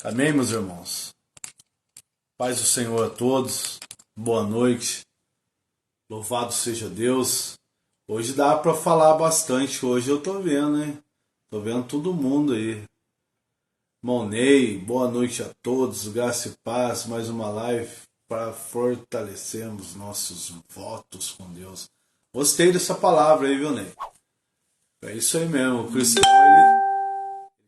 Amém, meus irmãos? Paz do Senhor a todos, boa noite, louvado seja Deus. Hoje dá para falar bastante, hoje eu tô vendo, hein? Tô vendo todo mundo aí. Monei, boa noite a todos, graça e paz, mais uma live para fortalecermos nossos votos com Deus. Gostei dessa palavra aí, viu, Ney? É isso aí mesmo, o cristão ele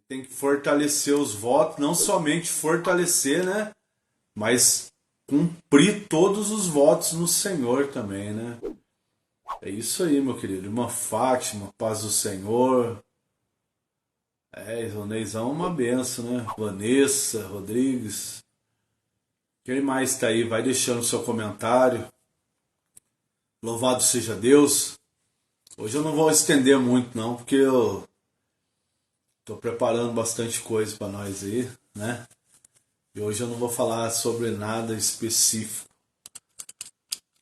tem que fortalecer os votos, não somente fortalecer, né? Mas cumprir todos os votos no Senhor também, né? É isso aí, meu querido. Irmã Fátima, paz do Senhor. O Neizão é uma benção, né? Vanessa, Rodrigues. Quem mais está aí? Vai deixando seu comentário. Louvado seja Deus. Hoje eu não vou estender muito, não, porque eu estou preparando bastante coisa para nós aí, né? E hoje eu não vou falar sobre nada específico.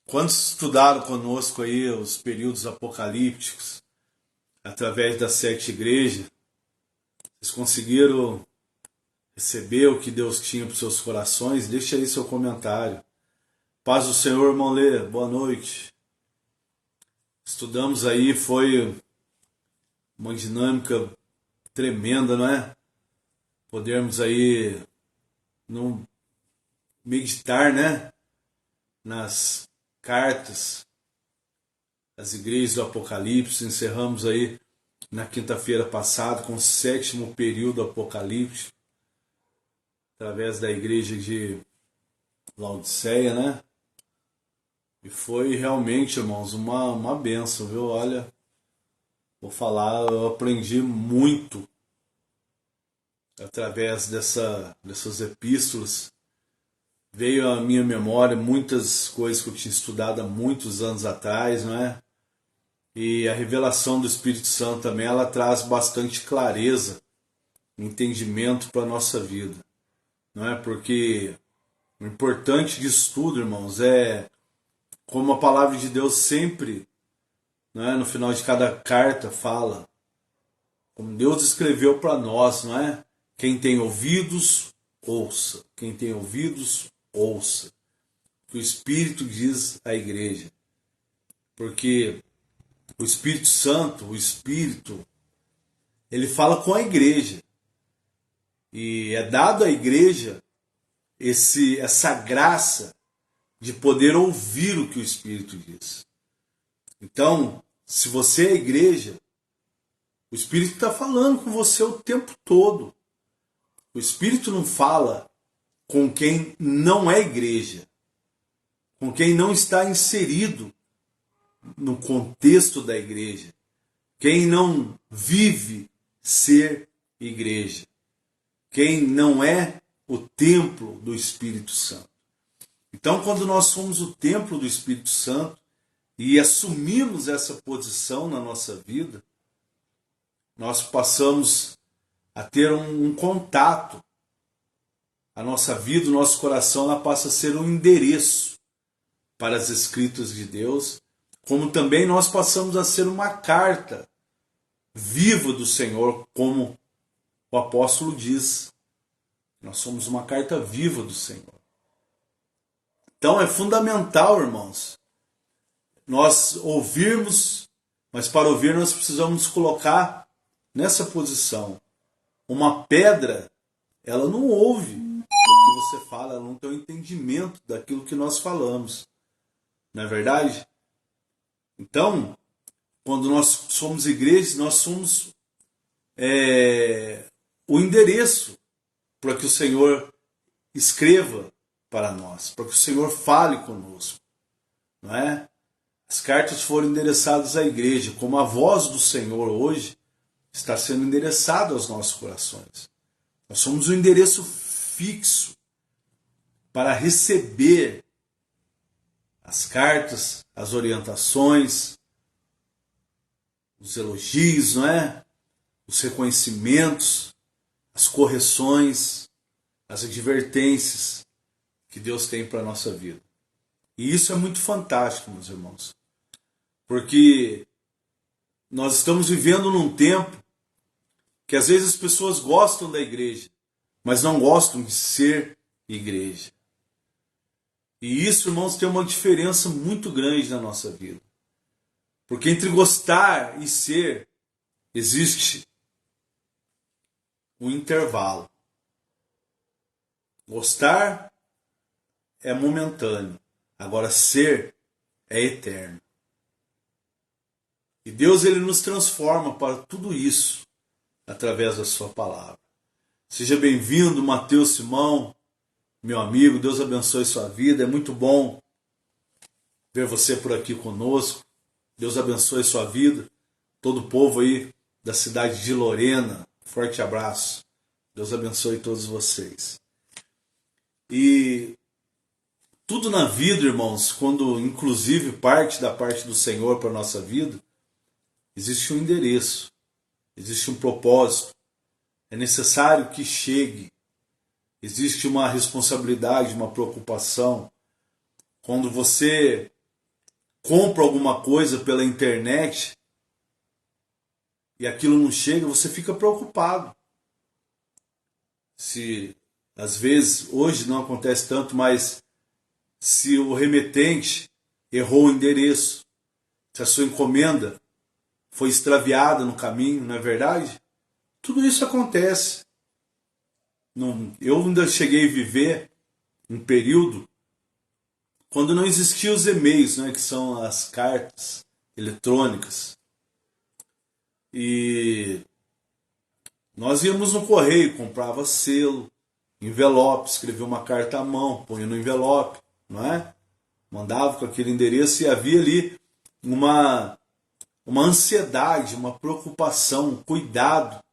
Quantos estudaram conosco aí os períodos apocalípticos, através das 7 igrejas, vocês conseguiram receber o que Deus tinha para os seus corações? Deixa aí seu comentário. Paz do Senhor, irmão Lê, boa noite. Estudamos aí, foi uma dinâmica tremenda, não é? Podermos aí meditar, né? Nas cartas das igrejas do Apocalipse. Encerramos aí na quinta-feira passada com o 7º período apocalíptico, através da igreja de Laodiceia, né? E foi realmente, irmãos, uma benção, viu? Olha, vou falar, eu aprendi muito através dessas epístolas. Veio à minha memória muitas coisas que eu tinha estudado há muitos anos atrás, não é? E a revelação do Espírito Santo também, ela traz bastante clareza, entendimento para a nossa vida, não é? Porque o importante disso tudo, irmãos, é como a palavra de Deus sempre, não é? No final de cada carta fala, como Deus escreveu para nós, não é? Quem tem ouvidos, ouça. Quem tem ouvidos, ouça. Que o Espírito diz à igreja. Porque o Espírito Santo, o Espírito, ele fala com a igreja. E é dado à igreja essa graça de poder ouvir o que o Espírito diz. Então, se você é igreja, o Espírito está falando com você o tempo todo. O Espírito não fala com quem não é igreja, com quem não está inserido no contexto da igreja, quem não vive ser igreja, quem não é o templo do Espírito Santo. Então, quando nós somos o templo do Espírito Santo e assumimos essa posição na nossa vida, nós passamos a ter um contato. A nossa vida, o nosso coração, ela passa a ser um endereço para as Escrituras de Deus, como também nós passamos a ser uma carta viva do Senhor, como o apóstolo diz. Nós somos uma carta viva do Senhor. Então é fundamental, irmãos, nós ouvirmos, mas para ouvir nós precisamos nos colocar nessa posição. Uma pedra, ela não ouve o que você fala, ela não tem o entendimento daquilo que nós falamos. Não é verdade? Então, quando nós somos igrejas, nós somos o endereço para que o Senhor escreva para nós, para que o Senhor fale conosco. Não é? As cartas foram endereçadas à igreja, como a voz do Senhor hoje está sendo endereçada aos nossos corações. Nós somos o endereço fixo para receber as cartas, as orientações, os elogios, não é? Os reconhecimentos, as correções, as advertências que Deus tem para a nossa vida. E isso é muito fantástico, meus irmãos, porque nós estamos vivendo num tempo que às vezes as pessoas gostam da igreja, mas não gostam de ser igreja. E isso, irmãos, tem uma diferença muito grande na nossa vida. Porque entre gostar e ser, existe um intervalo. Gostar é momentâneo, agora ser é eterno. E Deus, ele nos transforma para tudo isso através da sua palavra. Seja bem-vindo, Mateus Simão, meu amigo, Deus abençoe sua vida. É muito bom ver você por aqui conosco. Deus abençoe sua vida. Todo o povo aí da cidade de Lorena, forte abraço. Deus abençoe todos vocês. E tudo na vida, irmãos, quando inclusive parte da parte do Senhor para a nossa vida, existe um endereço, existe um propósito. É necessário que chegue. Existe uma responsabilidade, uma preocupação. Quando você compra alguma coisa pela internet e aquilo não chega, você fica preocupado. Se, às vezes, hoje não acontece tanto, mas se o remetente errou o endereço, se a sua encomenda foi extraviada no caminho, não é verdade? Tudo isso acontece. Eu ainda cheguei a viver um período quando não existiam os e-mails, né, que são as cartas eletrônicas. E nós íamos no correio, comprava selo, envelope, escrevia uma carta à mão, punha no envelope, não é? Mandava com aquele endereço e havia ali uma ansiedade, uma preocupação, um cuidado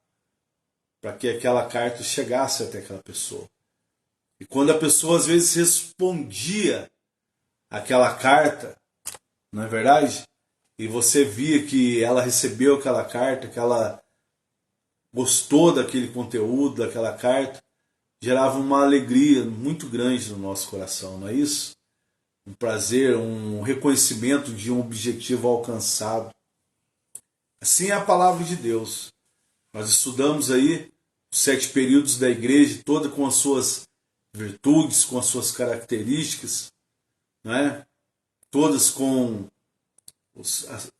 para que aquela carta chegasse até aquela pessoa. E quando a pessoa às vezes respondia aquela carta, não é verdade? E você via que ela recebeu aquela carta, que ela gostou daquele conteúdo, daquela carta, gerava uma alegria muito grande no nosso coração, não é isso? Um prazer, um reconhecimento de um objetivo alcançado. Assim é a palavra de Deus. Nós estudamos aí os 7 períodos da igreja, toda com as suas virtudes, com as suas características, não é? Todas com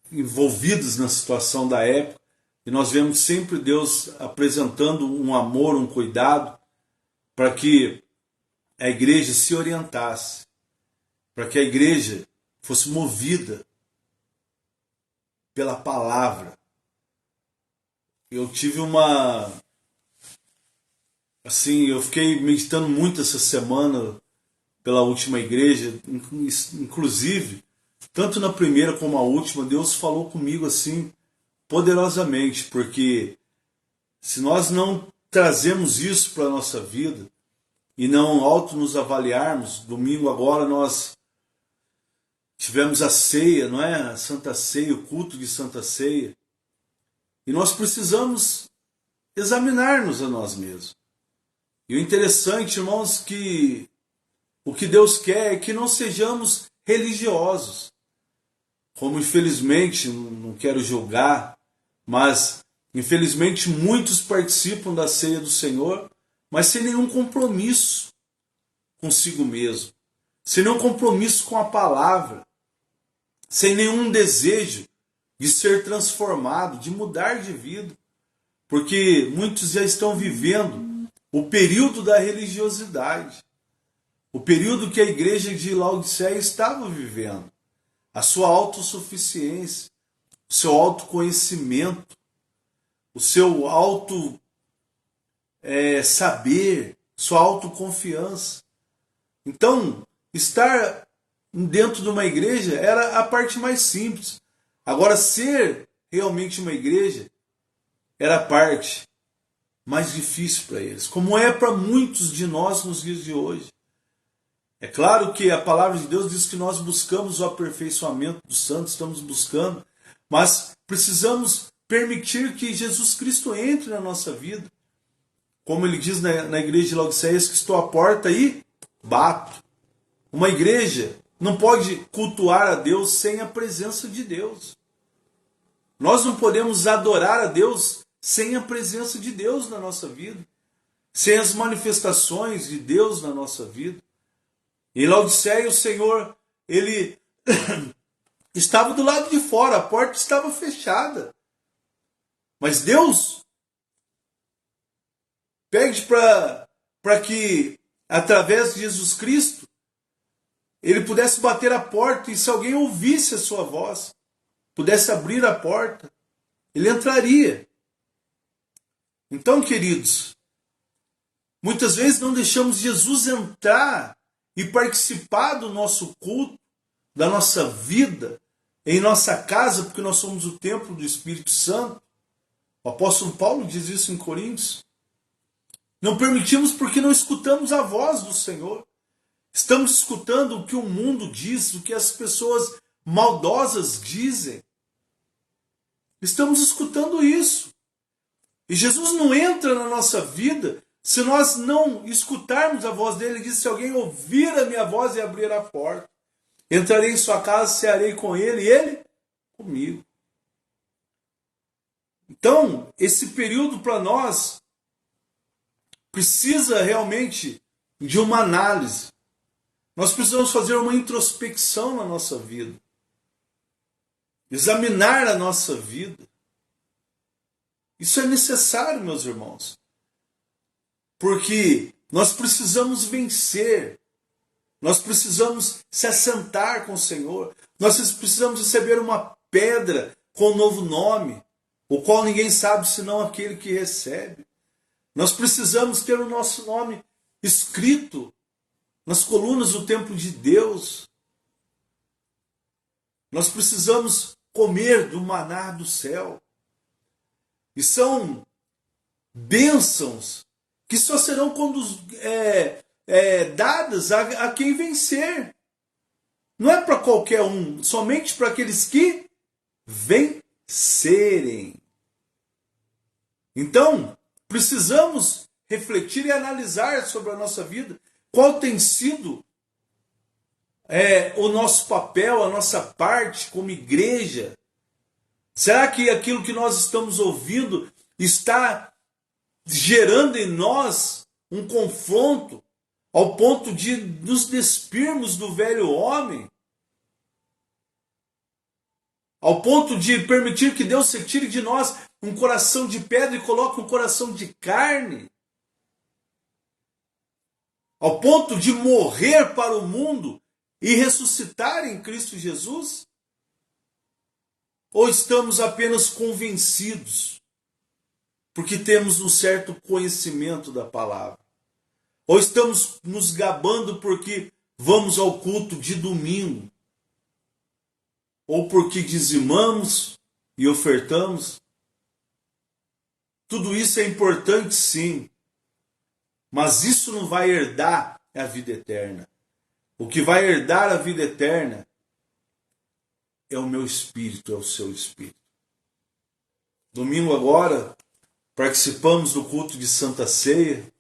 envolvidos na situação da época. E nós vemos sempre Deus apresentando um amor, um cuidado, para que a igreja se orientasse, para que a igreja fosse movida pela palavra. Eu tive eu fiquei meditando muito essa semana pela última igreja, inclusive, tanto na primeira como na última, Deus falou comigo assim, poderosamente, porque se nós não trazemos isso para a nossa vida e não auto nos avaliarmos, domingo agora nós tivemos a ceia, não é? A Santa Ceia, o culto de Santa Ceia, e nós precisamos examinar-nos a nós mesmos. E o interessante, irmãos, que o que Deus quer é que não sejamos religiosos. Como infelizmente, não quero julgar, mas infelizmente muitos participam da ceia do Senhor, mas sem nenhum compromisso consigo mesmo, sem nenhum compromisso com a palavra, sem nenhum desejo de ser transformado, de mudar de vida, porque muitos já estão vivendo o período da religiosidade, o período que a igreja de Laodiceia estava vivendo, a sua autossuficiência, o seu autoconhecimento, o seu saber, sua autoconfiança. Então, estar dentro de uma igreja era a parte mais simples. Agora, ser realmente uma igreja era a parte mais difícil para eles, como é para muitos de nós nos dias de hoje. É claro que a palavra de Deus diz que nós buscamos o aperfeiçoamento dos santos, estamos buscando, mas precisamos permitir que Jesus Cristo entre na nossa vida. Como ele diz na igreja de Laodiceia, que estou à porta e bato. Uma igreja não pode cultuar a Deus sem a presença de Deus. Nós não podemos adorar a Deus sem a presença de Deus na nossa vida. sem as manifestações de Deus na nossa vida. Em Laodiceia, o Senhor, ele estava do lado de fora, a porta estava fechada. Mas Deus pede para que, através de Jesus Cristo, ele pudesse bater a porta e se alguém ouvisse a sua voz, pudesse abrir a porta, ele entraria. Então, queridos, muitas vezes não deixamos Jesus entrar e participar do nosso culto, da nossa vida, em nossa casa, porque nós somos o templo do Espírito Santo. O apóstolo Paulo diz isso em Coríntios. Não permitimos porque não escutamos a voz do Senhor. Estamos escutando o que o mundo diz, o que as pessoas maldosas dizem. Estamos escutando isso. E Jesus não entra na nossa vida se nós não escutarmos a voz dele. Ele diz: se alguém ouvir a minha voz e abrir a porta, entrarei em sua casa, cearei com ele e ele comigo. Então, esse período para nós precisa realmente de uma análise. Nós precisamos fazer uma introspecção na nossa vida. Examinar a nossa vida. Isso é necessário, meus irmãos. Porque nós precisamos vencer. Nós precisamos se assentar com o Senhor. Nós precisamos receber uma pedra com um novo nome, o qual ninguém sabe senão aquele que recebe. Nós precisamos ter o nosso nome escrito nas colunas do templo de Deus. Nós precisamos comer do maná do céu. E são bênçãos que só serão dadas a quem vencer. Não é para qualquer um, somente para aqueles que vencerem. Então, precisamos refletir e analisar sobre a nossa vida. Qual tem sido o nosso papel, a nossa parte como igreja? Será que aquilo que nós estamos ouvindo está gerando em nós um confronto ao ponto de nos despirmos do velho homem? Ao ponto de permitir que Deus retire de nós um coração de pedra e coloque um coração de carne? Ao ponto de morrer para o mundo e ressuscitar em Cristo Jesus? Ou estamos apenas convencidos, porque temos um certo conhecimento da palavra? Ou estamos nos gabando porque vamos ao culto de domingo? Ou porque dizimamos e ofertamos? Tudo isso é importante, sim, mas isso não vai herdar a vida eterna. O que vai herdar a vida eterna é o meu espírito, é o seu espírito. Domingo agora, participamos do culto de Santa Ceia.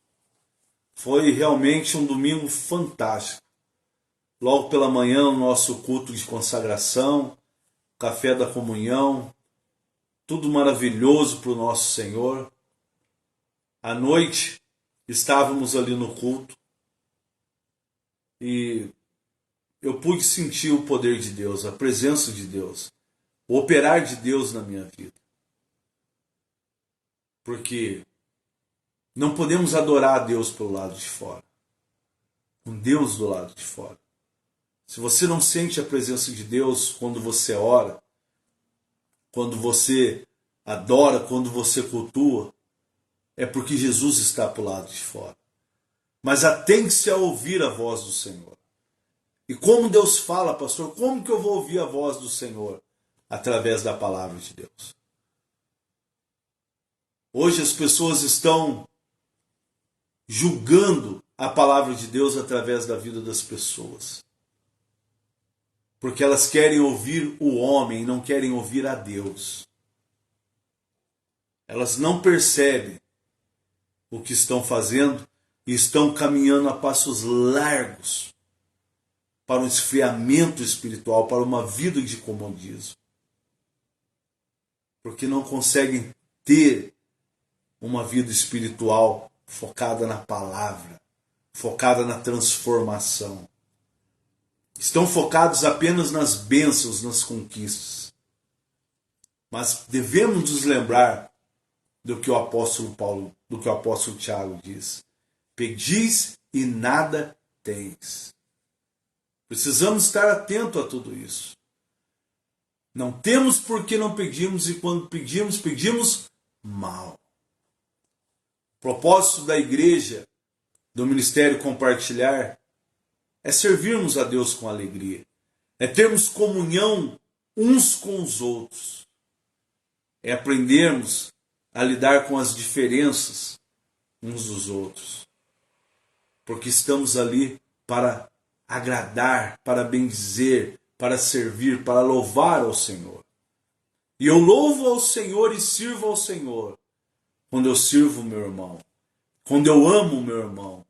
Foi realmente um domingo fantástico. Logo pela manhã, o nosso culto de consagração, café da comunhão, tudo maravilhoso para o nosso Senhor. À noite, estávamos ali no culto e eu pude sentir o poder de Deus, a presença de Deus, o operar de Deus na minha vida. Porque não podemos adorar a Deus pelo lado de fora. Um Deus do lado de fora. Se você não sente a presença de Deus quando você ora, quando você adora, quando você cultua, é porque Jesus está para o lado de fora. Mas atente-se a ouvir a voz do Senhor. E como Deus fala, pastor, como que eu vou ouvir a voz do Senhor? Através da palavra de Deus. Hoje as pessoas estão julgando a palavra de Deus através da vida das pessoas. Porque elas querem ouvir o homem e não querem ouvir a Deus. Elas não percebem o que estão fazendo e estão caminhando a passos largos para um esfriamento espiritual, para uma vida de comodismo. Porque não conseguem ter uma vida espiritual focada na palavra, focada na transformação. Estão focados apenas nas bênçãos, nas conquistas. Mas devemos nos lembrar do que o apóstolo Paulo, do que o apóstolo Tiago diz. Pedis e nada tens. Precisamos estar atentos a tudo isso. Não temos por que não pedimos, e quando pedimos, pedimos mal. O propósito da igreja, do ministério compartilhar, é servirmos a Deus com alegria. É termos comunhão uns com os outros. É aprendermos a lidar com as diferenças uns dos outros. Porque estamos ali para agradar, para bendizer, para servir, para louvar ao Senhor. E eu louvo ao Senhor e sirvo ao Senhor quando eu sirvo o meu irmão, quando eu amo o meu irmão,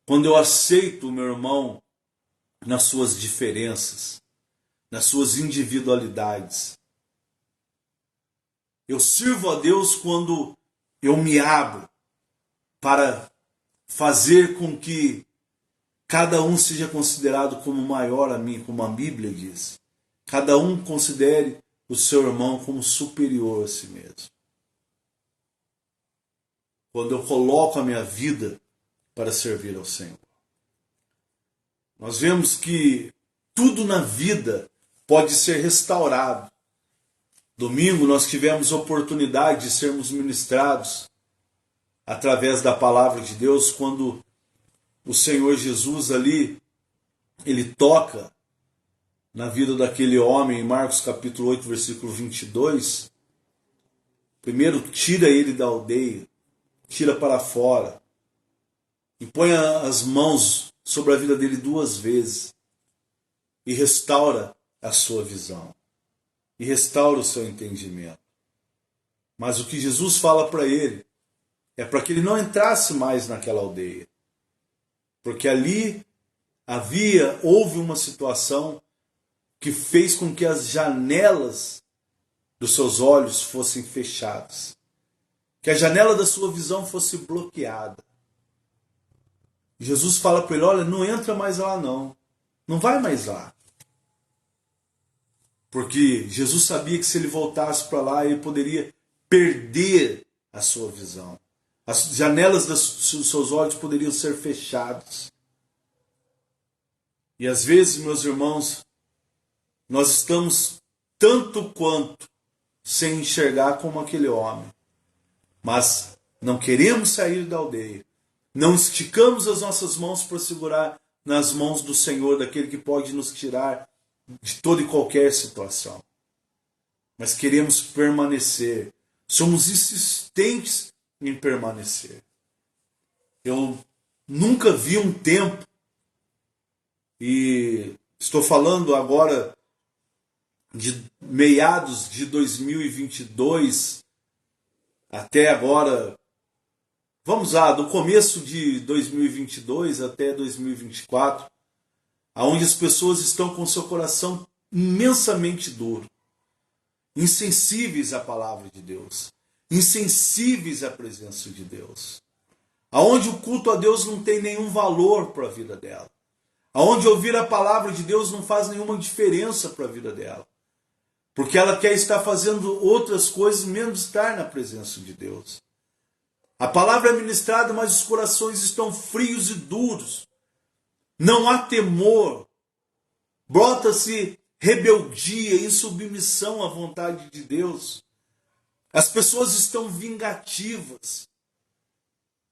quando eu aceito o meu irmão nas suas diferenças, nas suas individualidades. Eu sirvo a Deus quando eu me abro para fazer com que cada um seja considerado como maior a mim, como a Bíblia diz. Cada um considere o seu irmão como superior a si mesmo. Quando eu coloco a minha vida para servir ao Senhor. Nós vemos que tudo na vida pode ser restaurado. Domingo nós tivemos oportunidade de sermos ministrados através da palavra de Deus, quando o Senhor Jesus ali, ele toca na vida daquele homem, em Marcos capítulo 8, versículo 22. Primeiro tira ele da aldeia, tira para fora, e põe as mãos sobre a vida dele 2 vezes, e restaura a sua visão, e restaura o seu entendimento. Mas o que Jesus fala para ele é para que ele não entrasse mais naquela aldeia, porque ali houve uma situação que fez com que as janelas dos seus olhos fossem fechadas, que a janela da sua visão fosse bloqueada. Jesus fala para ele, olha, não entra mais lá não, não vai mais lá. Porque Jesus sabia que se ele voltasse para lá, ele poderia perder a sua visão. As janelas dos seus olhos poderiam ser fechadas. E às vezes, meus irmãos, nós estamos tanto quanto sem enxergar como aquele homem. Mas não queremos sair da aldeia. Não esticamos as nossas mãos para segurar nas mãos do Senhor, daquele que pode nos tirar de toda e qualquer situação. Mas queremos permanecer. Somos insistentes em permanecer. Eu nunca vi um tempo, e estou falando agora de meados de 2022 até agora, vamos lá, do começo de 2022 até 2024, onde as pessoas estão com seu coração imensamente duro, insensíveis à palavra de Deus, insensíveis à presença de Deus, aonde o culto a Deus não tem nenhum valor para a vida dela, aonde ouvir a palavra de Deus não faz nenhuma diferença para a vida dela, porque ela quer estar fazendo outras coisas menos estar na presença de Deus. A palavra é ministrada, mas os corações estão frios e duros. Não há temor. Brota-se rebeldia, insubmissão à vontade de Deus. As pessoas estão vingativas.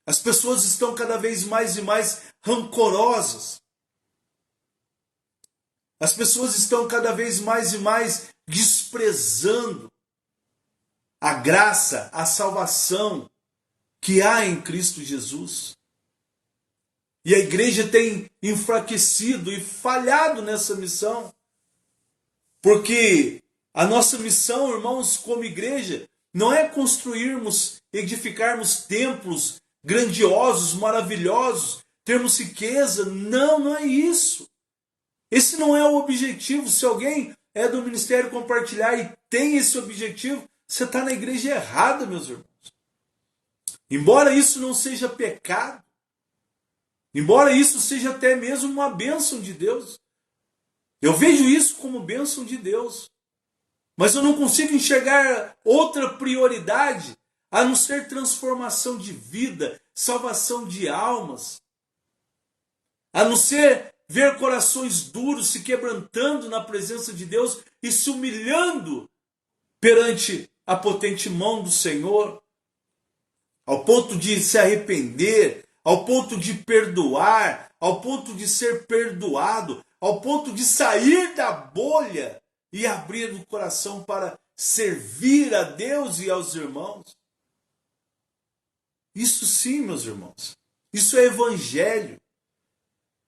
As pessoas estão cada vez mais e mais rancorosas. As pessoas estão cada vez mais e mais desprezando a graça, a salvação que há em Cristo Jesus. E a igreja tem enfraquecido e falhado nessa missão. Porque a nossa missão, irmãos, como igreja, não é construirmos, edificarmos templos grandiosos, maravilhosos, termos riqueza. Não, não é isso. Esse não é o objetivo. Se alguém é do Ministério Compartilhar e tem esse objetivo, você está na igreja errada, meus irmãos. Embora isso não seja pecado, embora isso seja até mesmo uma bênção de Deus, eu vejo isso como bênção de Deus, mas eu não consigo enxergar outra prioridade a não ser transformação de vida, salvação de almas, a não ser ver corações duros se quebrantando na presença de Deus e se humilhando perante a potente mão do Senhor, ao ponto de se arrepender, ao ponto de perdoar, ao ponto de ser perdoado, ao ponto de sair da bolha e abrir o coração para servir a Deus e aos irmãos. Isso sim, meus irmãos, isso é evangelho.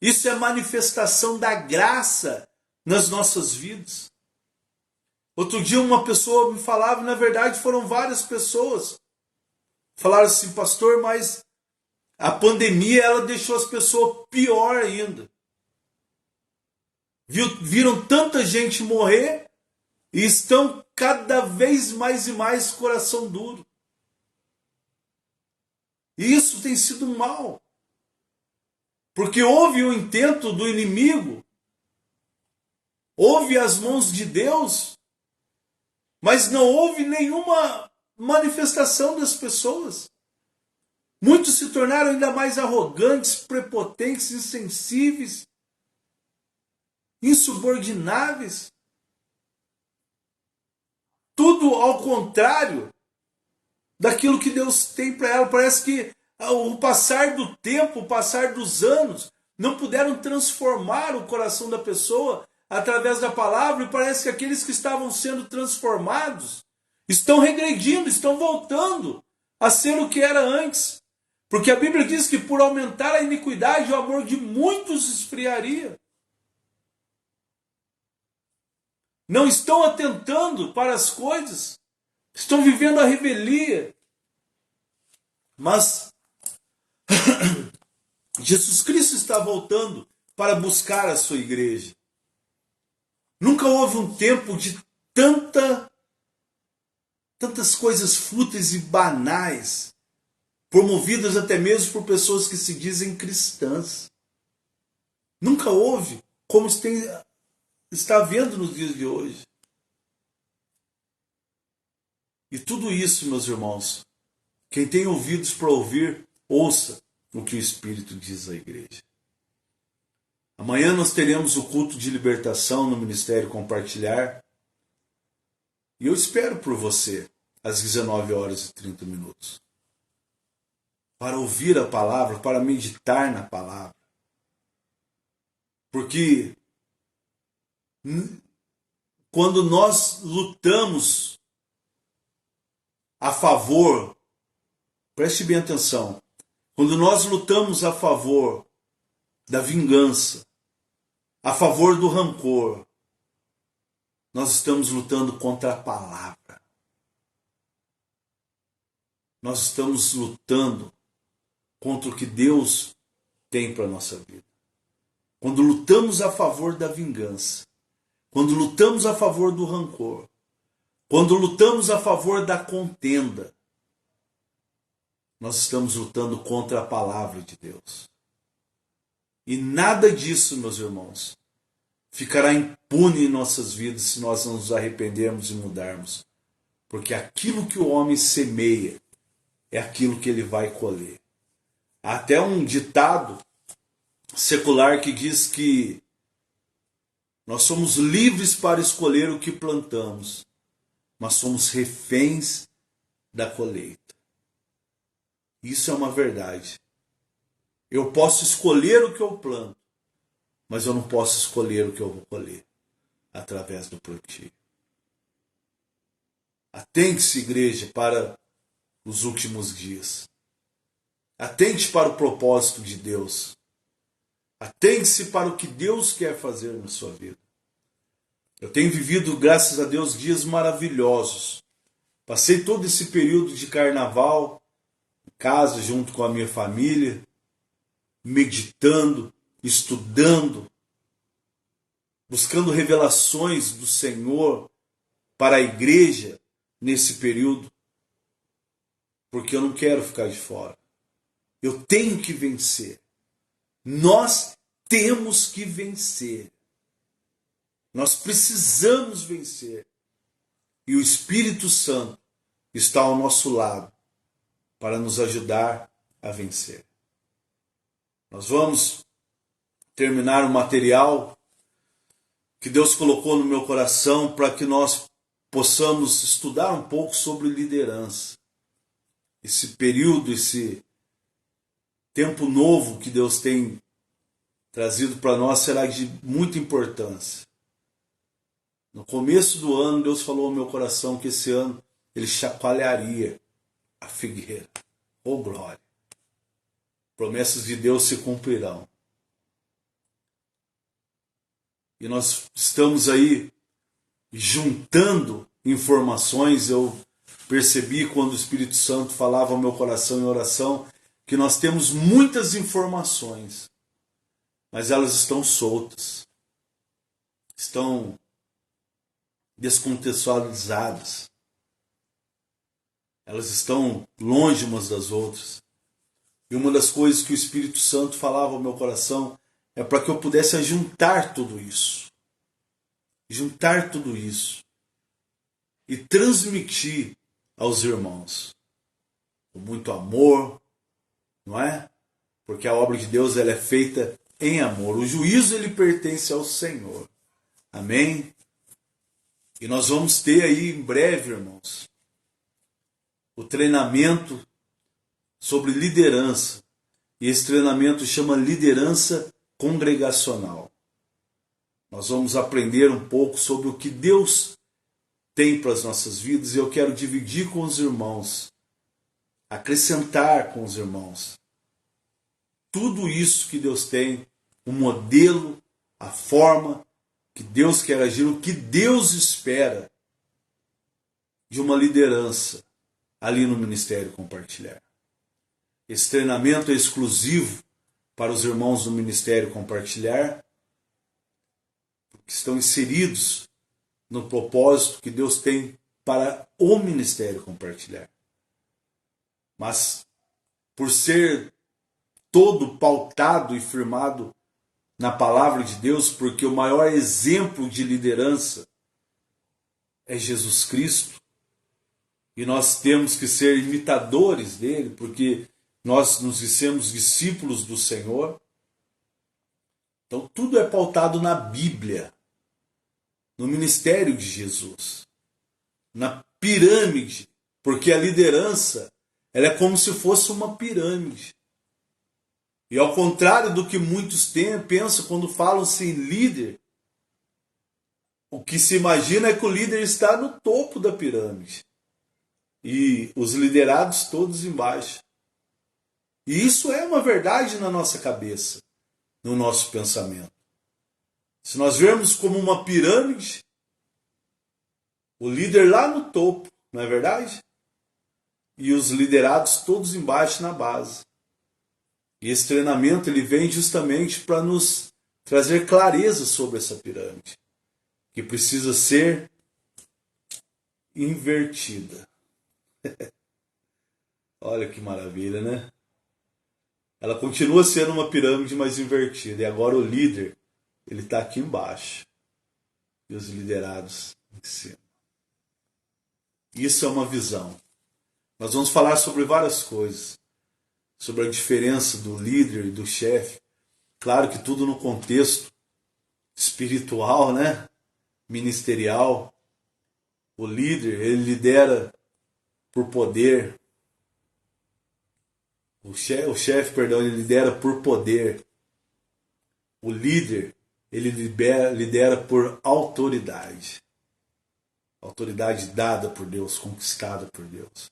Isso é manifestação da graça nas nossas vidas. Outro dia uma pessoa me falava, na verdade foram várias pessoas, falaram assim, pastor, mas a pandemia ela deixou as pessoas pior ainda. Viram tanta gente morrer e estão cada vez mais e mais coração duro. E isso tem sido mal. Porque houve o intento do inimigo, houve as mãos de Deus, mas não houve nenhuma manifestação das pessoas. Muitos se tornaram ainda mais arrogantes, prepotentes, insensíveis, insubordináveis. Tudo ao contrário daquilo que Deus tem para ela. Parece que o passar do tempo, o passar dos anos, não puderam transformar o coração da pessoa através da palavra, e parece que aqueles que estavam sendo transformados estão regredindo, estão voltando a ser o que era antes. Porque a Bíblia diz que por aumentar a iniquidade, o amor de muitos esfriaria. Não estão atentando para as coisas, estão vivendo a revelia. Mas Jesus Cristo está voltando para buscar a sua igreja. Nunca houve um tempo de tantas coisas fúteis e banais, promovidas até mesmo por pessoas que se dizem cristãs. Nunca houve, como está havendo nos dias de hoje. E tudo isso, meus irmãos, quem tem ouvidos para ouvir, ouça o que o Espírito diz à igreja. Amanhã nós teremos o culto de libertação no Ministério Compartilhar. E eu espero por você às 19h30, para ouvir a palavra, para meditar na palavra. Porque quando nós lutamos a favor, preste bem atenção, quando nós lutamos a favor da vingança, a favor do rancor, nós estamos lutando contra a palavra. Nós estamos lutando contra o que Deus tem para a nossa vida. Quando lutamos a favor da vingança, quando lutamos a favor do rancor, quando lutamos a favor da contenda, nós estamos lutando contra a palavra de Deus. E nada disso, meus irmãos, ficará impune em nossas vidas se nós não nos arrependermos e mudarmos. Porque aquilo que o homem semeia é aquilo que ele vai colher. Há até um ditado secular que diz que nós somos livres para escolher o que plantamos, mas somos reféns da colheita. Isso é uma verdade. Eu posso escolher o que eu planto, mas eu não posso escolher o que eu vou colher através do plantio. Atente-se, igreja, para os últimos dias. Atente para o propósito de Deus. Atente-se para o que Deus quer fazer na sua vida. Eu tenho vivido, graças a Deus, dias maravilhosos. Passei todo esse período de carnaval em casa, junto com a minha família, meditando, estudando, buscando revelações do Senhor para a igreja nesse período. porque eu não quero ficar de fora. Eu tenho que vencer. Nós temos que vencer. Nós precisamos vencer. E o Espírito Santo está ao nosso lado para nos ajudar a vencer. Nós vamos terminar o material que Deus colocou no meu coração para que nós possamos estudar um pouco sobre liderança. Esse período, esse tempo novo que Deus tem trazido para nós será de muita importância. No começo do ano, Deus falou ao meu coração que esse ano Ele chacoalharia a figueira. Oh glória! Promessas de Deus se cumprirão. E nós estamos aí juntando informações. Eu percebi quando o Espírito Santo falava ao meu coração em oração que nós temos muitas informações, mas elas estão soltas, estão descontextualizadas, elas estão longe umas das outras. E uma das coisas que o Espírito Santo falava ao meu coração é para que eu pudesse juntar tudo isso. Juntar tudo isso. E transmitir aos irmãos. Com muito amor, não é? Porque a obra de Deus ela é feita em amor. O juízo ele pertence ao Senhor. Amém? E nós vamos ter aí em breve, irmãos, o treinamento sobre liderança. E esse treinamento chama liderança congregacional. Nós vamos aprender um pouco sobre o que Deus tem para as nossas vidas e eu quero dividir com os irmãos, acrescentar com os irmãos tudo isso que Deus tem, o modelo, a forma que Deus quer agir, o que Deus espera de uma liderança ali no Ministério Compartilhar. Esse treinamento é exclusivo para os irmãos do Ministério Compartilhar, que estão inseridos no propósito que Deus tem para o Ministério Compartilhar. Mas, por ser todo pautado e firmado na palavra de Deus, porque o maior exemplo de liderança é Jesus Cristo, e nós temos que ser imitadores dele, porque nós nos dissemos discípulos do Senhor. Então tudo é pautado na Bíblia, no ministério de Jesus, na pirâmide, porque a liderança ela é como se fosse uma pirâmide. E ao contrário do que muitos pensam quando falam-se em líder, o que se imagina é que o líder está no topo da pirâmide e os liderados todos embaixo. E isso é uma verdade na nossa cabeça, no nosso pensamento. Se nós vermos como uma pirâmide, o líder lá no topo, não é verdade? E os liderados todos embaixo na base. E esse treinamento ele vem justamente para nos trazer clareza sobre essa pirâmide, que precisa ser invertida. Olha que maravilha, né? Ela continua sendo uma pirâmide, mas invertida. E agora o líder, ele está aqui embaixo. E os liderados em cima. Isso é uma visão. Nós vamos falar sobre várias coisas. Sobre a diferença do líder e do chefe. Claro que tudo no contexto espiritual, né? Ministerial. O líder, ele lidera por poder. O chefe, ele lidera por poder. O líder, ele lidera por autoridade. Autoridade dada por Deus, conquistada por Deus.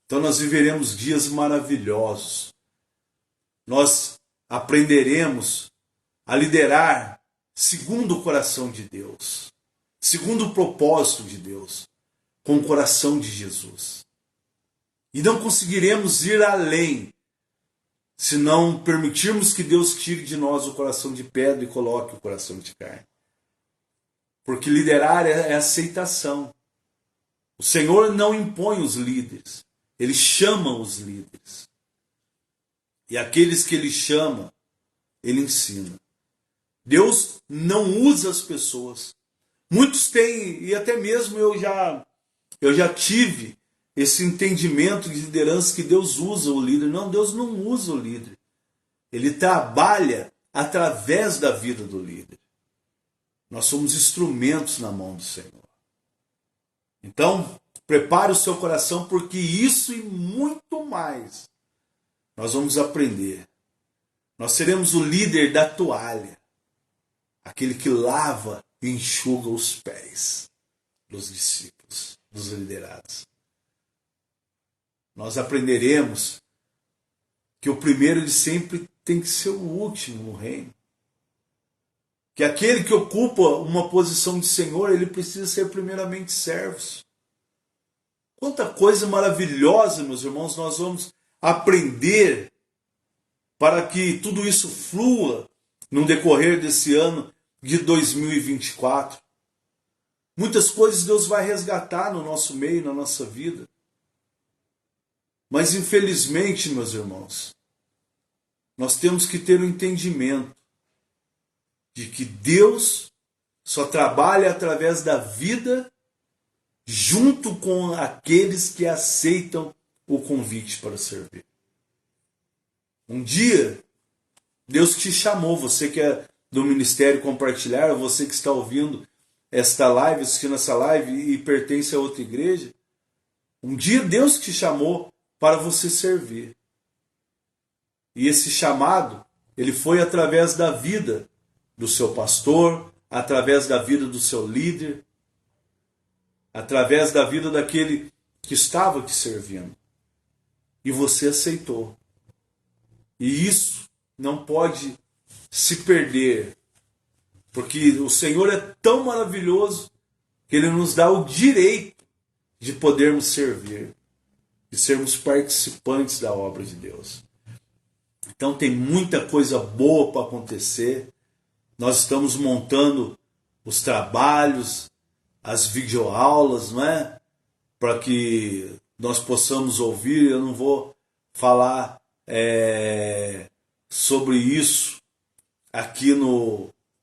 Então nós viveremos dias maravilhosos. Nós aprenderemos a liderar segundo o coração de Deus. Segundo o propósito de Deus. Com o coração de Jesus. E não conseguiremos ir além se não permitirmos que Deus tire de nós o coração de pedra e coloque o coração de carne. Porque liderar é aceitação. O Senhor não impõe os líderes. Ele chama os líderes. E aqueles que ele chama, ele ensina. Deus não usa as pessoas. Muitos têm, e até mesmo eu já tive esse entendimento de liderança que Deus usa o líder. Não, Deus não usa o líder. Ele trabalha através da vida do líder. Nós somos instrumentos na mão do Senhor. Então, prepare o seu coração, porque isso e muito mais nós vamos aprender. Nós seremos o líder da toalha, aquele que lava e enxuga os pés dos discípulos, dos liderados. Nós aprenderemos que o primeiro de sempre tem que ser o último no reino. Que aquele que ocupa uma posição de Senhor, ele precisa ser primeiramente servos. Quanta coisa maravilhosa, meus irmãos, nós vamos aprender para que tudo isso flua no decorrer desse ano de 2024. Muitas coisas Deus vai resgatar no nosso meio, na nossa vida. Mas infelizmente, meus irmãos, nós temos que ter o entendimento de que Deus só trabalha através da vida junto com aqueles que aceitam o convite para servir. Um dia, Deus te chamou, você que é do Ministério Compartilhar, você que está ouvindo esta live, assistindo essa live e pertence a outra igreja, um dia Deus te chamou para você servir. E esse chamado, ele foi através da vida do seu pastor, através da vida do seu líder, através da vida daquele que estava te servindo. E você aceitou. E isso não pode se perder, porque o Senhor é tão maravilhoso que Ele nos dá o direito de podermos servir, de sermos participantes da obra de Deus. Então tem muita coisa boa para acontecer. Nós estamos montando os trabalhos, as videoaulas, não é? Para que nós possamos ouvir. Eu não vou falar sobre isso aqui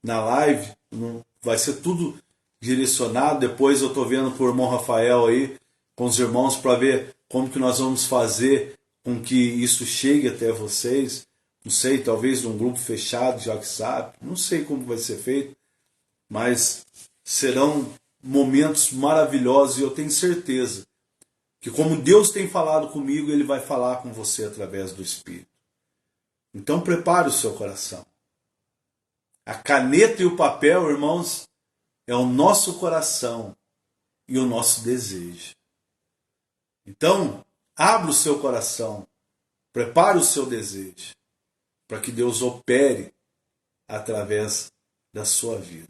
na live. Não, vai ser tudo direcionado. Depois eu estou vendo com o irmão Rafael aí, com os irmãos, para ver como que nós vamos fazer com que isso chegue até vocês. Não sei, talvez num grupo fechado de WhatsApp. Não sei como vai ser feito, mas serão momentos maravilhosos e eu tenho certeza que como Deus tem falado comigo, Ele vai falar com você através do Espírito. Então prepare o seu coração. A caneta e o papel, irmãos, é o nosso coração e o nosso desejo. Então, abra o seu coração, prepare o seu desejo, para que Deus opere através da sua vida.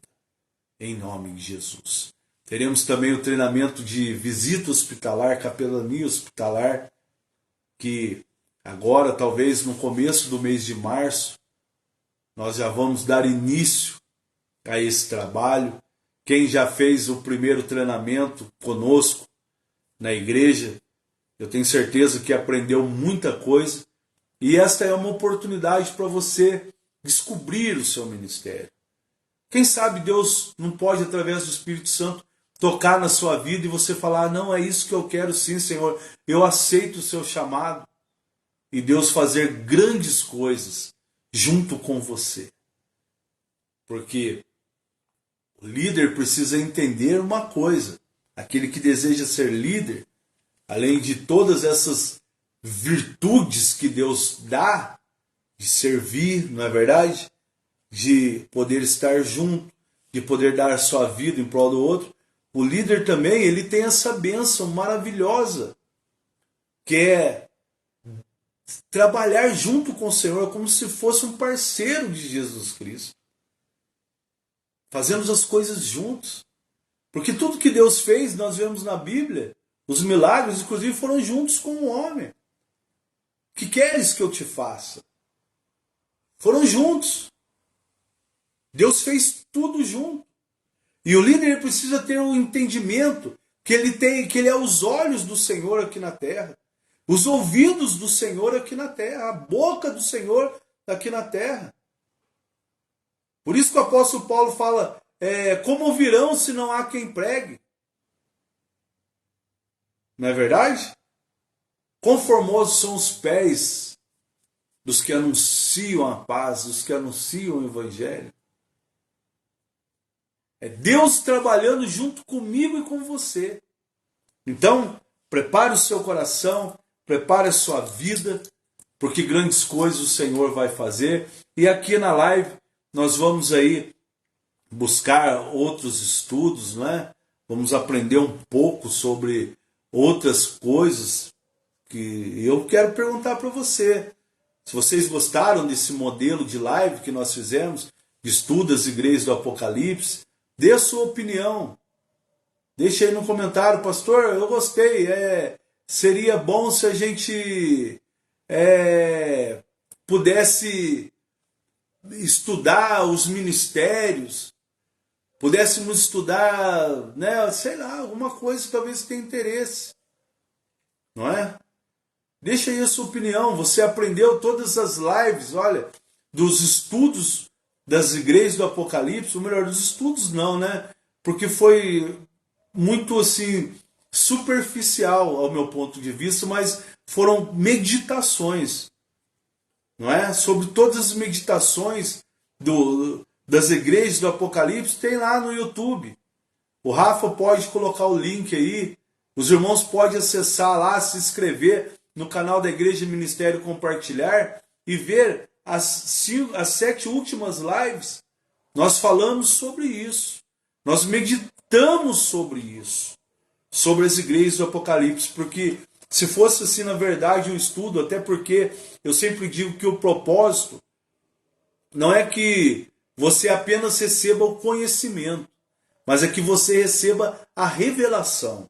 Em nome de Jesus. Teremos também o treinamento de visita hospitalar, capelania hospitalar, que agora, talvez no começo do mês de março, nós já vamos dar início a esse trabalho. Quem já fez o primeiro treinamento conosco na igreja, eu tenho certeza que aprendeu muita coisa. E esta é uma oportunidade para você descobrir o seu ministério. Quem sabe Deus não pode, através do Espírito Santo, tocar na sua vida e você falar: não, é isso que eu quero sim, Senhor. Eu aceito o seu chamado. E Deus fazer grandes coisas junto com você. Porque o líder precisa entender uma coisa. Aquele que deseja ser líder, além de todas essas virtudes que Deus dá, de servir, não é verdade? De poder estar junto, de poder dar a sua vida em prol do outro. O líder também, ele tem essa bênção maravilhosa, que é trabalhar junto com o Senhor como se fosse um parceiro de Jesus Cristo. Fazemos as coisas juntos. Porque tudo que Deus fez, nós vemos na Bíblia, os milagres, inclusive, foram juntos com o homem. O que queres que eu te faça? Foram juntos. Deus fez tudo junto. E o líder precisa ter um entendimento que ele é os olhos do Senhor aqui na terra. os ouvidos do Senhor aqui na terra, a boca do Senhor aqui na terra. Por isso que o apóstolo Paulo fala, como ouvirão se não há quem pregue? Não é verdade? Quão formosos são os pés dos que anunciam a paz, dos que anunciam o Evangelho. É Deus trabalhando junto comigo e com você. Então, prepare o seu coração, prepare a sua vida, porque grandes coisas o Senhor vai fazer. E aqui na live nós vamos aí buscar outros estudos, não é? Vamos aprender um pouco sobre outras coisas que eu quero perguntar para você. Se vocês gostaram desse modelo de live que nós fizemos, de estudo das igrejas do Apocalipse, dê a sua opinião. Deixa aí no comentário, pastor, eu gostei. Seria bom se a gente pudesse estudar os ministérios, pudéssemos estudar, né, sei lá, alguma coisa que talvez tenha interesse. Não é? Deixa aí a sua opinião. Você aprendeu todas as lives, olha, dos estudos das igrejas do Apocalipse, ou melhor, dos estudos não, né? Porque foi muito assim superficial ao meu ponto de vista, mas foram meditações, não é? Sobre todas as meditações das igrejas do Apocalipse, tem lá no YouTube. O Rafa pode colocar o link aí, os irmãos podem acessar lá, se inscrever no canal da Igreja Ministério Compartilhar e ver as 7 últimas lives. Nós falamos sobre isso. Nós meditamos sobre isso. Sobre as igrejas do Apocalipse. Porque se fosse assim, na verdade, um estudo, até porque eu sempre digo que o propósito não é que você apenas receba o conhecimento, mas é que você receba a revelação.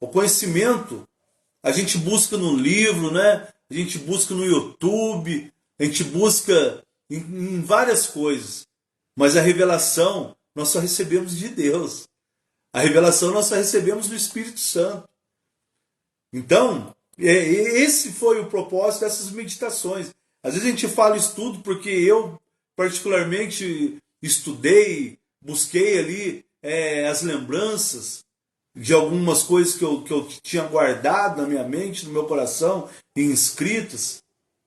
O conhecimento a gente busca no livro, né? A gente busca no YouTube, a gente busca em várias coisas. Mas a revelação nós só recebemos de Deus. A revelação nós só recebemos do Espírito Santo. Então, esse foi o propósito dessas meditações. Às vezes a gente fala estudo porque eu particularmente estudei, busquei ali as lembranças de algumas coisas que eu tinha guardado na minha mente, no meu coração, em escritas,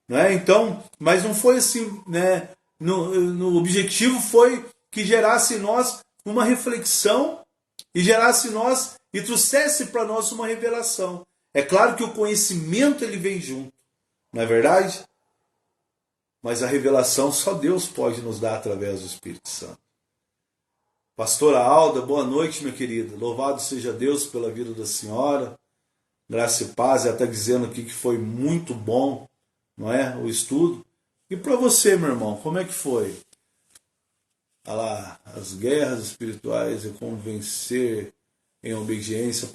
né? Então, mas não foi assim, né? No objetivo foi que gerasse em nós uma reflexão e gerasse em nós e trouxesse para nós uma revelação. É claro que o conhecimento ele vem junto, não é verdade? Mas a revelação só Deus pode nos dar através do Espírito Santo. Pastora Alda, boa noite, minha querida. Louvado seja Deus pela vida da senhora. Graça e paz. Ela está dizendo aqui que foi muito bom, não é? O estudo. E para você, meu irmão, como é que foi? Olha lá, as guerras espirituais e como vencer em obediência.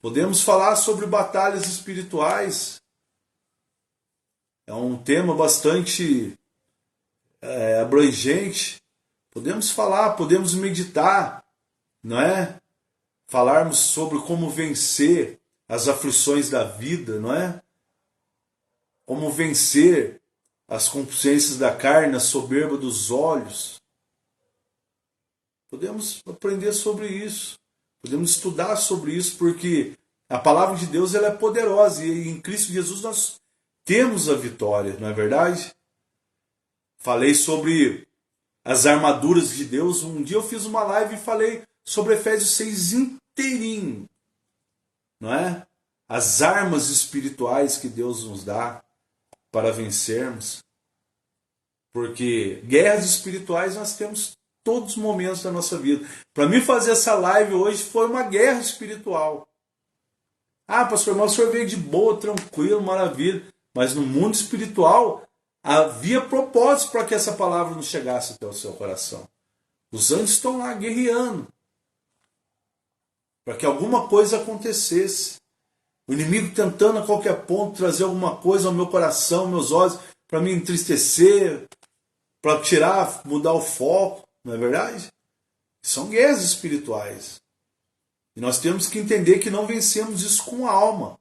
Podemos falar sobre batalhas espirituais. É um tema bastante abrangente. Podemos falar, podemos meditar, não é? Falarmos sobre como vencer as aflições da vida, não é? Como vencer as concupiscências da carne, a soberba dos olhos. Podemos aprender sobre isso. Podemos estudar sobre isso, porque a palavra de Deus ela é poderosa e em Cristo Jesus nós temos a vitória, não é verdade? Falei sobre as armaduras de Deus. Um dia eu fiz uma live e falei sobre Efésios 6 inteirinho, não é? As armas espirituais que Deus nos dá para vencermos. Porque guerras espirituais nós temos todos os momentos da nossa vida. Para mim fazer essa live hoje foi uma guerra espiritual. Ah, pastor, mas o senhor veio de boa, tranquilo, maravilha. Mas no mundo espiritual havia propósito para que essa palavra não chegasse até o seu coração. Os anjos estão lá guerreando para que alguma coisa acontecesse. O inimigo tentando a qualquer ponto trazer alguma coisa ao meu coração, meus olhos, para me entristecer, para tirar, mudar o foco, não é verdade? São guerras espirituais. E nós temos que entender que não vencemos isso com a alma.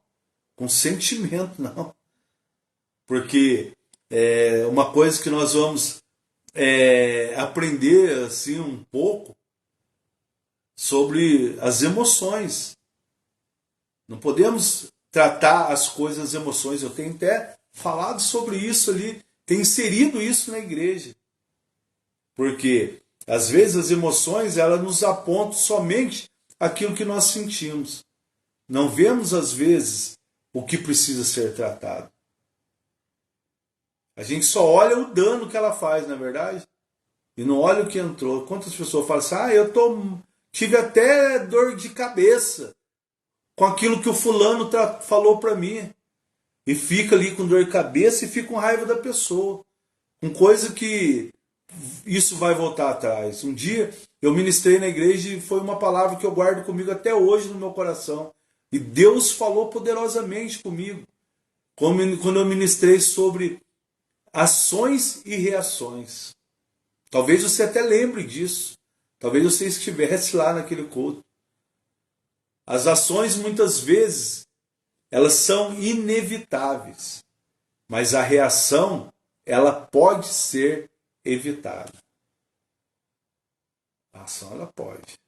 com sentimento, não. Porque uma coisa que nós vamos aprender assim um pouco sobre as emoções. Não podemos tratar as coisas, as emoções. Eu tenho até falado sobre isso ali, tenho inserido isso na igreja. Porque às vezes as emoções elas nos apontam somente aquilo que nós sentimos. Não vemos às vezes o que precisa ser tratado. A gente só olha o dano que ela faz, na verdade, e não olha o que entrou. Quantas pessoas falam assim: tive até dor de cabeça com aquilo que o fulano falou para mim. E fica ali com dor de cabeça e fica com raiva da pessoa. Com coisa que isso vai voltar atrás. Um dia eu ministrei na igreja e foi uma palavra que eu guardo comigo até hoje no meu coração. E Deus falou poderosamente comigo. Quando eu ministrei sobre ações e reações. Talvez você até lembre disso. Talvez você estivesse lá naquele culto. As ações, muitas vezes, elas são inevitáveis. Mas a reação, ela pode ser evitada. A ação, ela pode.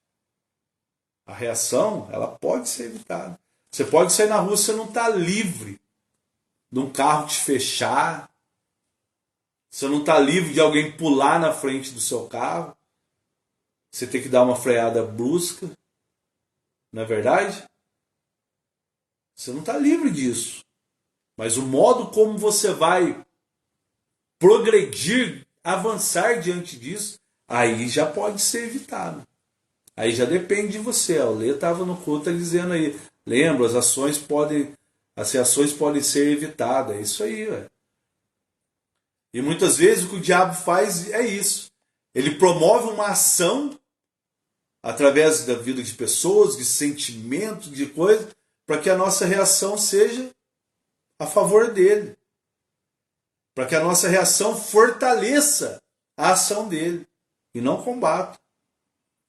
A reação, ela pode ser evitada. Você pode sair na rua, você não está livre de um carro te fechar. Você não está livre de alguém pular na frente do seu carro. Você tem que dar uma freada brusca. Não é verdade? Você não está livre disso. Mas o modo como você vai progredir, avançar diante disso, aí já pode ser evitado. Aí já depende de você. O Lê estava no culto dizendo aí, lembra, as reações podem ser evitadas. É isso aí, velho. E muitas vezes o que o diabo faz é isso. Ele promove uma ação através da vida de pessoas, de sentimentos, de coisas, para que a nossa reação seja a favor dele. Para que a nossa reação fortaleça a ação dele e não combata.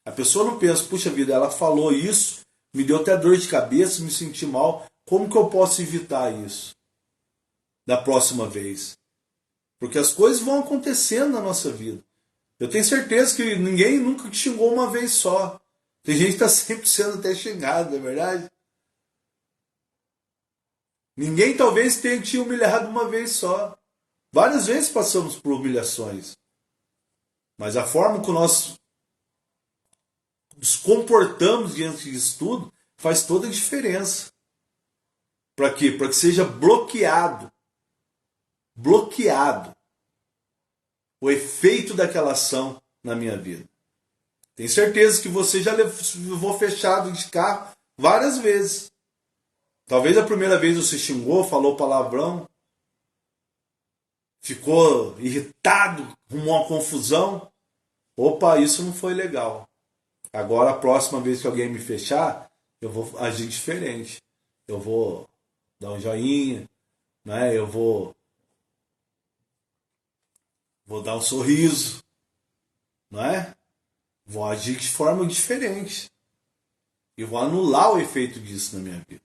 A pessoa não pensa, puxa vida, ela falou isso, me deu até dor de cabeça, me senti mal, como que eu posso evitar isso da próxima vez? Porque as coisas vão acontecendo na nossa vida. Eu tenho certeza que ninguém nunca te xingou uma vez só. Tem gente que está sempre sendo até xingado, não é verdade? Ninguém talvez tenha te humilhado uma vez só. Várias vezes passamos por humilhações. Mas a forma que nós nos comportamos diante disso tudo faz toda a diferença. Para quê? Para que seja bloqueado o efeito daquela ação na minha vida. Tenho certeza que você já levou fechado de carro várias vezes. Talvez a primeira vez você xingou, falou palavrão, ficou irritado, arrumou uma confusão. Opa, isso não foi legal. Agora a próxima vez que alguém me fechar, eu vou agir diferente. Eu vou dar um joinha, né? Eu vou dar um sorriso, não é? Vou agir de forma diferente. E vou anular o efeito disso na minha vida.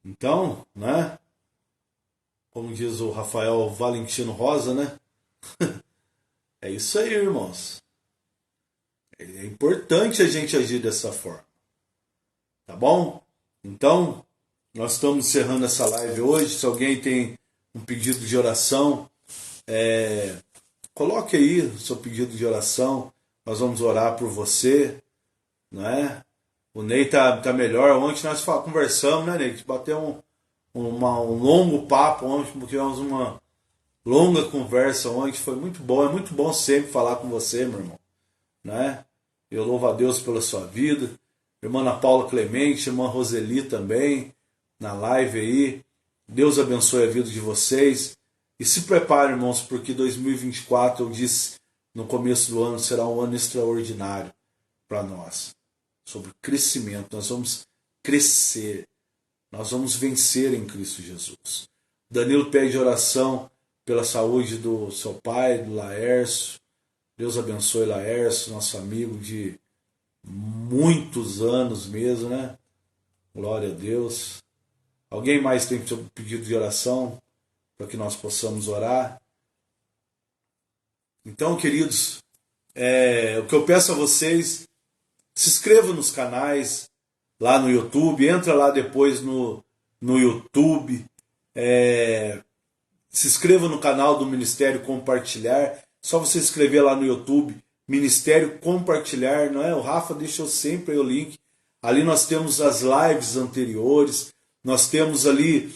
Então, né? Como diz o Rafael Valentino Rosa, né? É isso aí, irmãos. É importante a gente agir dessa forma. Tá bom? Então, nós estamos encerrando essa live hoje. Se alguém tem um pedido de oração, coloque aí o seu pedido de oração. Nós vamos orar por você, não é? O Ney tá melhor. Ontem nós conversamos, né, Ney? A gente bateu um longo papo ontem, tivemos uma longa conversa ontem. Foi muito bom. É muito bom sempre falar com você, meu irmão, né? Eu louvo a Deus pela sua vida. Irmã Ana Paula Clemente, irmã Roseli também, na live aí. Deus abençoe a vida de vocês. E se prepare, irmãos, porque 2024, eu disse no começo do ano, será um ano extraordinário para nós. Sobre crescimento, nós vamos crescer. Nós vamos vencer em Cristo Jesus. Danilo pede oração pela saúde do seu pai, do Laércio. Deus abençoe Laércio, nosso amigo de muitos anos mesmo, né? Glória a Deus. Alguém mais tem pedido de oração para que nós possamos orar? Então, queridos, o que eu peço a vocês, se inscrevam nos canais lá no YouTube, entra lá depois no YouTube, se inscreva no canal do Ministério Compartilhar, só você escrever lá no YouTube, Ministério Compartilhar, não é? O Rafa deixou sempre aí o link, ali nós temos as lives anteriores, nós temos ali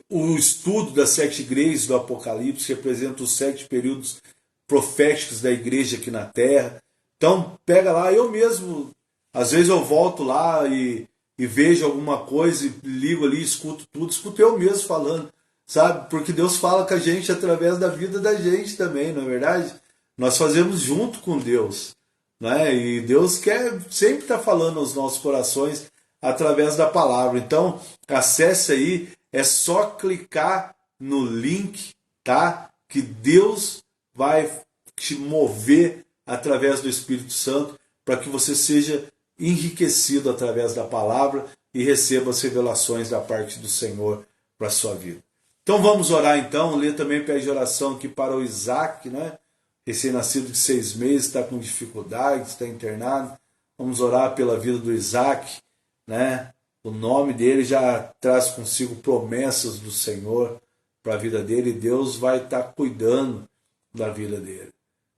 o estudo das 7 igrejas do Apocalipse, que representa os 7 períodos proféticos da igreja aqui na Terra. Então, pega lá, eu mesmo, às vezes eu volto lá e vejo alguma coisa, e ligo ali, escuto tudo, escuto eu mesmo falando, sabe? Porque Deus fala com a gente através da vida da gente também, não é verdade? Nós fazemos junto com Deus, né? E Deus quer sempre estar falando aos nossos corações através da palavra. Então, acesse aí, é só clicar no link, tá? Que Deus vai te mover através do Espírito Santo para que você seja enriquecido através da palavra e receba as revelações da parte do Senhor para a sua vida. Então vamos orar então, ler também pede oração aqui para o Isaac, né? Recém-nascido de 6 meses, está com dificuldades, está internado. Vamos orar pela vida do Isaac, né? O nome dele já traz consigo promessas do Senhor para a vida dele e Deus vai estar cuidando da vida dele.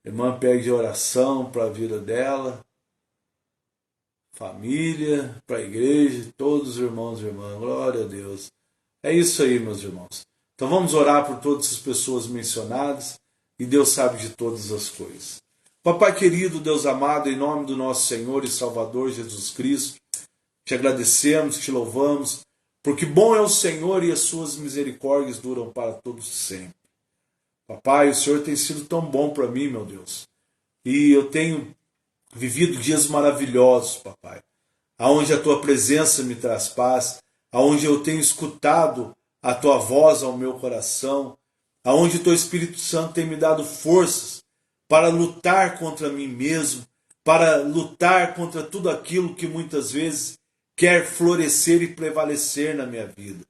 A irmã pede oração para a vida dela, família, para a igreja, todos os irmãos e irmãs. Glória a Deus. É isso aí, meus irmãos. Então vamos orar por todas as pessoas mencionadas e Deus sabe de todas as coisas. Papai querido, Deus amado, em nome do nosso Senhor e Salvador Jesus Cristo, te agradecemos, te louvamos, porque bom é o Senhor e as suas misericórdias duram para todos sempre. Papai, o Senhor tem sido tão bom para mim, meu Deus. E eu tenho vivido dias maravilhosos, papai, aonde a tua presença me traz paz, aonde eu tenho escutado a tua voz ao meu coração, aonde o teu Espírito Santo tem me dado forças para lutar contra mim mesmo, para lutar contra tudo aquilo que muitas vezes quer florescer e prevalecer na minha vida.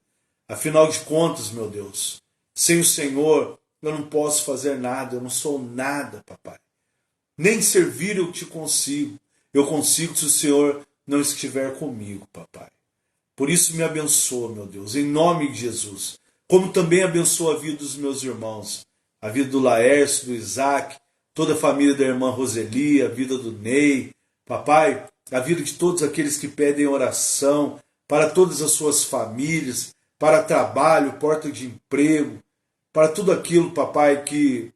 Afinal de contas, meu Deus, sem o Senhor eu não posso fazer nada, eu não sou nada, papai. Nem servir eu te consigo. Eu consigo se o Senhor não estiver comigo, papai. Por isso me abençoa, meu Deus, em nome de Jesus. Como também abençoa a vida dos meus irmãos. A vida do Laércio, do Isaac, toda a família da irmã Roseli, a vida do Ney. Papai, a vida de todos aqueles que pedem oração, para todas as suas famílias, para trabalho, porta de emprego, para tudo aquilo, papai, que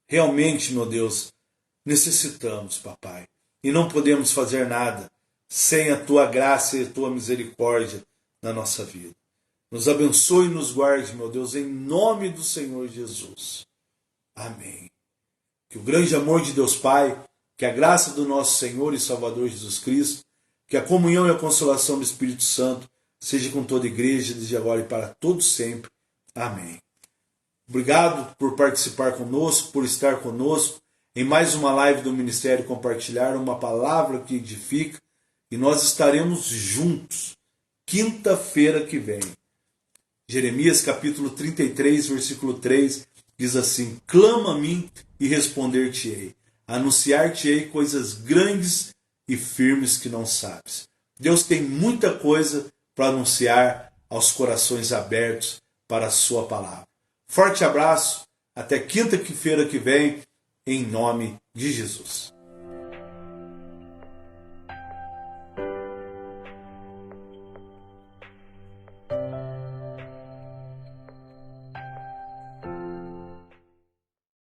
realmente, meu Deus, necessitamos, papai. E não podemos fazer nada sem a tua graça e a tua misericórdia na nossa vida. Nos abençoe e nos guarde, meu Deus, em nome do Senhor Jesus. Amém. Que o grande amor de Deus Pai, que a graça do nosso Senhor e Salvador Jesus Cristo, que a comunhão e a consolação do Espírito Santo seja com toda a igreja, desde agora e para todos sempre. Amém. Obrigado por participar conosco, por estar conosco em mais uma live do Ministério Compartilhar, uma palavra que edifica, e nós estaremos juntos quinta-feira que vem. Jeremias capítulo 33, versículo 3, diz assim: clama a mim e responder-te-ei, anunciar-te-ei coisas grandes e firmes que não sabes. Deus tem muita coisa para anunciar aos corações abertos para a sua palavra. Forte abraço, até quinta-feira que vem, em nome de Jesus.